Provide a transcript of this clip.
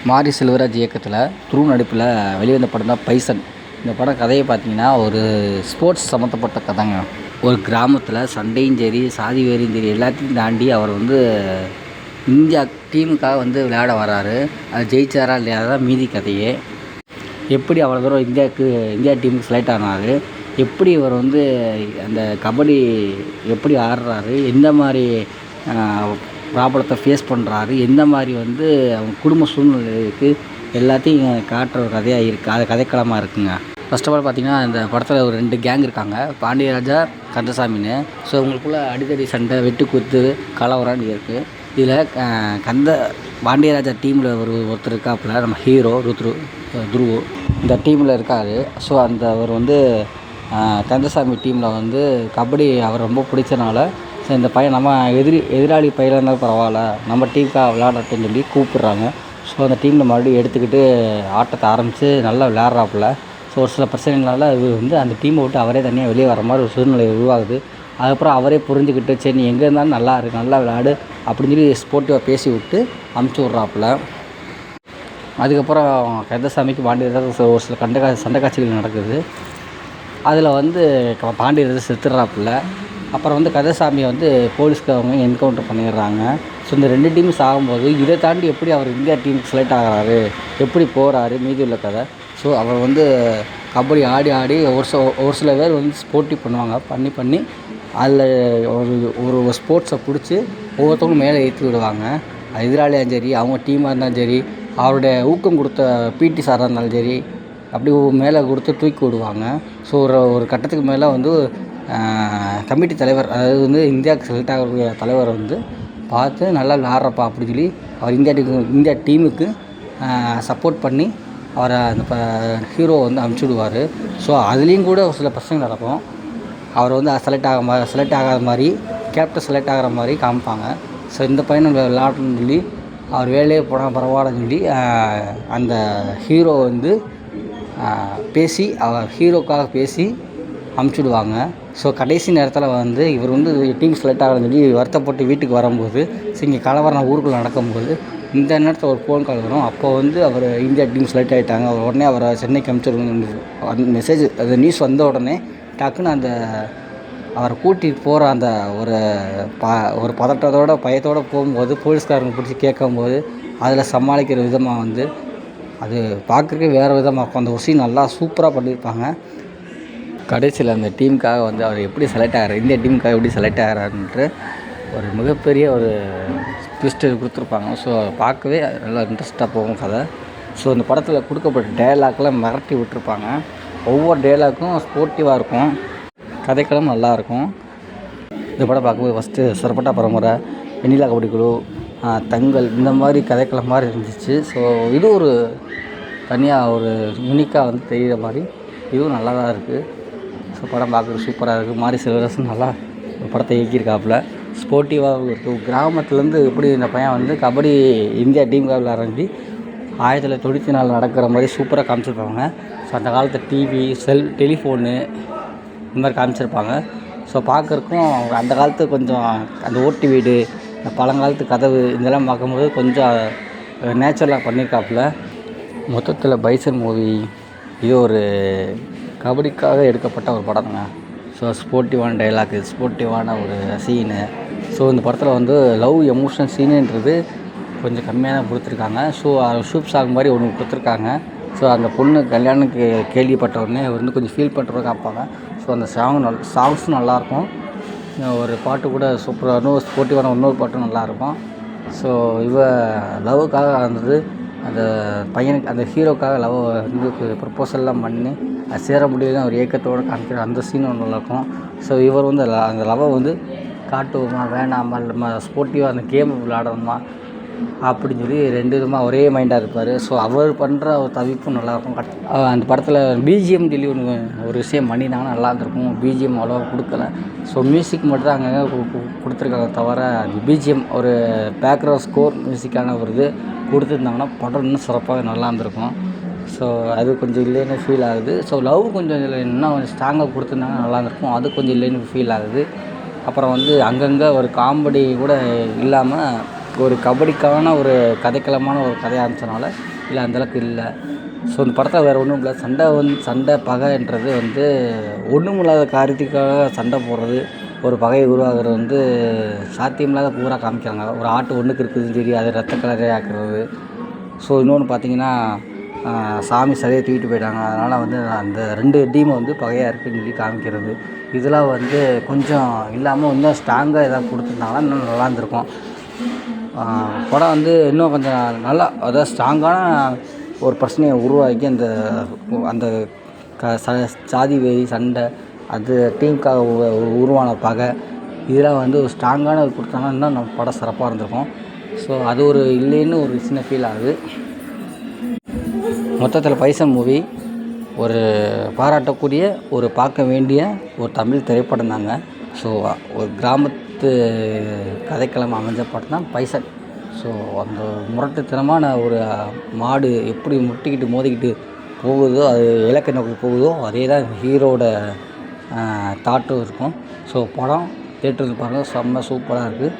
மாரி செல்வராஜ் இயக்கத்தில் துருவ நடிப்பில் வெளிவந்த படம் தான் பைசன். இந்த படம் கதையை பார்த்தீங்கன்னா ஒரு ஸ்போர்ட்ஸ் சம்மந்தப்பட்ட கதைங்க. ஒரு கிராமத்தில் சண்டையும் சரி சாதி வேறியும் சரி எல்லாத்தையும் தாண்டி அவர் இந்தியா டீமுக்காக விளையாட வராரு. அது ஜெயிச்சாரா இல்லையா தான் மீதி கதையே. எப்படி அவ்வளோ தூரம் இந்தியா டீமுக்கு செலக்ட் ஆனார், எப்படி இவர் அந்த கபடி எப்படி ஆடுறாரு, எந்த மாதிரி ப்ராப்ளத்தை ஃபேஸ் பண்ணுறாரு, எந்த மாதிரி அவங்க குடும்ப சூழ்நிலை இருக்குது, எல்லாத்தையும் காட்டுற ஒரு கதையாக இருக்குது. அது கதைக்களமாக இருக்குங்க. ஃபர்ஸ்ட் ஆஃப் ஆல் பார்த்தீங்கன்னா இந்த படத்தில் ஒரு 2 கேங் இருக்காங்க, பாண்டியராஜா கந்தசாமின்னு. ஸோ உங்களுக்குள்ளே அடிதடி சண்டை வெட்டுக்குத்து கலவரம் இருக்குது. இதில் பாண்டியராஜா டீமில் ஒருத்தர் இருக்காப்புல, நம்ம ஹீரோ துருவு இந்த டீமில் இருக்கார். ஸோ அவர் கந்தசாமி டீமில் கபடி அவர் ரொம்ப பிடிச்சனால, ஸோ இந்த பையன் நம்ம எதிராளி பையனாக இருந்தாலும் பரவாயில்ல, நம்ம டீமுக்காக விளையாடட்டுன்னு சொல்லி கூப்பிட்றாங்க. ஸோ அந்த டீமில் மறுபடியும் எடுத்துக்கிட்டு ஆட்டத்தை ஆரம்பித்து நல்லா விளையாட்றாப்புல. ஸோ ஒரு சில பிரச்சனைகளால் அந்த டீமை விட்டு அவரே தனியாக வெளியே வர மாதிரி ஒரு சூழ்நிலை உருவாகுது. அதுக்கப்புறம் அவரே புரிஞ்சுக்கிட்டு, சரி நீ எங்கே இருந்தாலும் நல்லா விளையாடு அப்படின்னு சொல்லி ஸ்போர்ட்டிவாக பேசி விட்டு அமுச்சு விட்றாப்புல. அதுக்கப்புறம் கந்தசாமிக்கு பாண்டியராஜா ஒரு சில சண்டை காட்சிகள் நடக்குது. அதில் பாண்டியராஜா செத்துடுறாப்புல. அப்புறம் கந்தசாமியை போலீஸ்காரங்க என்கவுண்டர் பண்ணிடுறாங்க. ஸோ இந்த 2 டீமும் சாகும்போது இதை தாண்டி எப்படி அவர் இந்தியா டீமுக்கு செலக்ட் ஆகிறாரு, எப்படி போகிறாரு மீதி உள்ள கதை. ஸோ அவர் கபடி ஆடி ஒரு சில பேர் ஸ்போர்ட்டிவ் பண்ணுவாங்க, பண்ணி அதில் ஒரு ஸ்போர்ட்ஸை பிடிச்சி ஒவ்வொருத்தவங்களும் மேலே ஏற்றி விடுவாங்க. எதிராளியாக சரி, அவங்க டீமாக இருந்தாலும் சரி, அவருடைய ஊக்கம் கொடுத்த பிடி சாராக இருந்தாலும் சரி, அப்படி மேலே கொடுத்து தூக்கி விடுவாங்க. ஸோ ஒரு கட்டத்துக்கு மேலே கமிட்டி தலைவர், அதாவது இந்தியாவுக்கு செலக்ட் ஆகக்கூடிய தலைவர் பார்த்து நல்லா விளாட்றப்பா அப்படின்னு சொல்லி அவர் இந்தியா டீமுக்கு சப்போர்ட் பண்ணி அவரை அந்த ஹீரோவை அனுப்பிச்சி விடுவார். ஸோ அதுலேயும் கூட ஒரு சில பிரச்சனை நடக்கும். அவர் செலக்ட் ஆகாத மாதிரி, கேப்டன் செலக்ட் ஆகிற மாதிரி காமிப்பாங்க. ஸோ இந்த பையனை விளையாடணும்னு சொல்லி அவர் வேலையே போனால் பரவாயில்லன்னு சொல்லி அந்த ஹீரோ பேசி ஹீரோக்காக பேசி அமுச்சுடுவாங்க. ஸோ கடைசி நேரத்தில் இவர் டீம் செலக்ட் ஆகணும்னு சொல்லி வருத்தப்பட்டு வீட்டுக்கு வரும்போது, ஸோ இங்கே கலவரம் ஊருக்குள்ளே நடக்கும்போது இந்த நேரத்தில் ஒரு ஃபோன் கால் வரும். அப்போ அவர் இந்தியா டீம் செலக்ட் ஆகிட்டாங்க, உடனே அவரை சென்னைக்கு அனுப்பிச்சிடுங்க அந்த மெசேஜ், அந்த நியூஸ் வந்த உடனே டக்குன்னு அவரை கூட்டிகிட்டு போகிற அந்த ஒரு பதட்டத்தோட பயத்தோடு போகும்போது போலீஸ்காரங்க பிடிச்சி கேட்கும்போது அதில் சமாளிக்கிற விதமாக அது பார்க்குறதுக்கே வேறு விதமாக இருக்கும். அந்த சீன் நல்லா சூப்பராக பண்ணியிருப்பாங்க. கடைசியில் அந்த டீமுக்காக அவர் எப்படி செலக்ட் ஆகிறார், இந்தியா டீமுக்காக எப்படி செலக்ட் ஆகிறாருன்ட்டு ஒரு மிகப்பெரிய ஒரு ட்விஸ்ட்டு கொடுத்துருப்பாங்க. ஸோ பார்க்கவே நல்லா இன்ட்ரெஸ்ட்டாக போகும் கதை. ஸோ இந்த படத்தில் கொடுக்கப்பட்ட டயலாக்லாம் மிரட்டி விட்டுருப்பாங்க. ஒவ்வொரு டயலாக்கும் ஸ்போர்ட்டிவாக இருக்கும், கதைக்களம் நல்லாயிருக்கும். இந்த படம் பார்க்கும்போது ஃபஸ்ட்டு சரப்பட்டா பரம்பரை, வெண்ணிலா கபடி குழு, தங்கல், இந்த மாதிரி கதைக்களம் மாதிரி இருந்துச்சு. ஸோ இது ஒரு தனியாக ஒரு யூனிக்காக தெரிகிற மாதிரி இதுவும் நல்லா தான் இருக்குது. ஸோ படம் பார்க்குறது சூப்பராக இருக்குது. மாரி செல்வராஜ் நல்லா ஒரு படத்தை இயக்கியிருக்காப்புல. ஸ்போர்ட்டிவாக இருக்குது. கிராமத்துலேருந்து எப்படி இந்த பையன் கபடி இந்தியா டீமுக்காக விளையாடுறி 1994 நடக்கிற மாதிரி சூப்பராக காமிச்சிருப்பாங்க. ஸோ அந்த காலத்து டிவி, டெலிஃபோனு இந்த மாதிரி காமிச்சிருப்பாங்க. ஸோ பார்க்குறக்கும் அந்த காலத்து கொஞ்சம் அந்த ஓட்டு வீடு, இந்த பழங்காலத்து கதவு இதெல்லாம் பார்க்கும்போது கொஞ்சம் நேச்சுரலாக பண்ணியிருக்காப்புல. மொத்தத்தில் பைசன் மூவி இது ஒரு கபடிக்காக எடுக்கப்பட்ட ஒரு படம்ங்க. ஸோ ஸ்போர்ட்டிவான டைலாக்கு, ஸ்போர்ட்டிவான ஒரு சீனு. ஸோ இந்த படத்தில் லவ் எமோஷனல் சீனுன்றது கொஞ்சம் கம்மியாக தான் கொடுத்துருக்காங்க. ஸோ ஷூப் சாங் மாதிரி ஒன்று கொடுத்துருக்காங்க. ஸோ அந்த பொண்ணு கல்யாணத்துக்கு கேள்விப்பட்ட உடனே கொஞ்சம் ஃபீல் பண்ணுறத காப்பாங்க. ஸோ அந்த சாங்ஸும் நல்லாயிருக்கும். ஒரு பாட்டு கூட சூப்பராக ஸ்போர்ட்டிவான இன்னொரு பாட்டும் நல்லாயிருக்கும். ஸோ லவ்வுக்காக அந்த பையனுக்கு, அந்த ஹீரோக்காக லவ் ப்ரப்போசல்லாம் பண்ணி அது சேர முடியல ஒரு ஏக்கத்தோடு காமிக்கிற அந்த சீன் ஒன்று நல்லாயிருக்கும். ஸோ இவர் அந்த லவ்வை காட்டுவோமா வேணாமா, நம்ம ஸ்போர்ட்டிவாக அந்த கேம் விளையாடணுமா அப்படின்னு சொல்லி 2 விதமாக ஒரே மைண்டாக இருப்பார். ஸோ அவர் பண்ணுற ஒரு தவிப்பும் நல்லாயிருக்கும். அந்த படத்தில் பிஜிஎம் சொல்லி ஒரு விஷயம் பண்ணியிருந்தாங்கன்னா நல்லா இருந்திருக்கும். பிஜிஎம் அவ்வளோவா கொடுக்கல. ஸோ மியூசிக் மட்டும் தான் அங்கங்கே கொடுத்துருக்காங்க தவிர, அந்த பிஜிஎம் ஒரு பேக்ரவுண்ட் ஸ்கோர் மியூசிக்கான ஒரு இது கொடுத்துருந்தாங்கன்னா படம் இன்னும் சிறப்பாக நல்லா இருந்திருக்கும். ஸோ அது கொஞ்சம் இல்லைன்னு ஃபீல் ஆகுது. ஸோ லவ் கொஞ்சம் இன்னும் கொஞ்சம் ஸ்ட்ராங்காக கொடுத்துருந்தாங்கன்னா நல்லா இருந்திருக்கும். அது கொஞ்சம் இல்லைன்னு ஃபீல் ஆகுது. அப்புறம் அங்கங்கே ஒரு காமெடி கூட இல்லாமல் ஒரு கபடிக்கான ஒரு கதைக்களமான ஒரு கதையாக இருந்துச்சனால இல்லை அந்தளவுக்கு இல்லை. ஸோ இந்த படத்தில் வேறு ஒன்றும் இல்லை. சண்டை பகைன்றது வந்து ஒன்றும் இல்லாத காரியத்துக்காக சண்டை போடுறது, ஒரு பகையை உருவாகிறது வந்து சாத்தியமில்லாத ஊராக காமிக்கிறாங்க. ஒரு ஆட்டு ஒன்றுக்கு இருக்குதுன்னு சொல்லி அதை ரத்த கலரே ஆக்குறது. ஸோ இன்னொன்று பார்த்தீங்கன்னா சாமி சிலையை தூக்கிட்டு போயிட்டாங்க. அதனால் வந்து அந்த 2 டீமை வந்து பகையாக இருக்குதுன்னு சொல்லி காமிக்கிறது. இதெல்லாம் வந்து கொஞ்சம் இல்லாமல் இன்னும் ஸ்ட்ராங்காக எதாவது கொடுத்துருந்தாங்கன்னா இன்னும் நல்லா இருந்திருக்கும். படம் வந்து இன்னும் கொஞ்சம் நல்லா அதாவது ஸ்ட்ராங்கான ஒரு பிரச்சனையை உருவாக்கி அந்த சாதி வெறி சண்டை அது டீமுக்காக உருவான பகை இதெல்லாம் வந்து ஒரு ஸ்ட்ராங்கான கொடுத்தாங்கன்னா இன்னும் நம்ம படம் சிறப்பாக இருந்திருக்கும். ஸோ அது ஒரு இல்லைன்னு ஒரு சின்ன ஃபீல் ஆகுது. மொத்தத்தில் பைசன் மூவி ஒரு பாராட்டக்கூடிய ஒரு பார்க்க வேண்டிய ஒரு தமிழ் திரைப்படம் தாங்க. ஸோ ஒரு கிராமத்து கதைக்களம் அமைஞ்ச படம் தான் பைசன். ஸோ அந்த முரட்டுத்தனமான ஒரு மாடு எப்படி முட்டிக்கிட்டு மோதிக்கிட்டு போகுதோ, அது இலக்கை நோக்கி போகுதோ, அதே தான் ஹீரோட தாட்டும் இருக்கும். ஸோ படம் தேட்டருக்கு பாருங்கள், செம்ம சூப்பராக இருக்குது.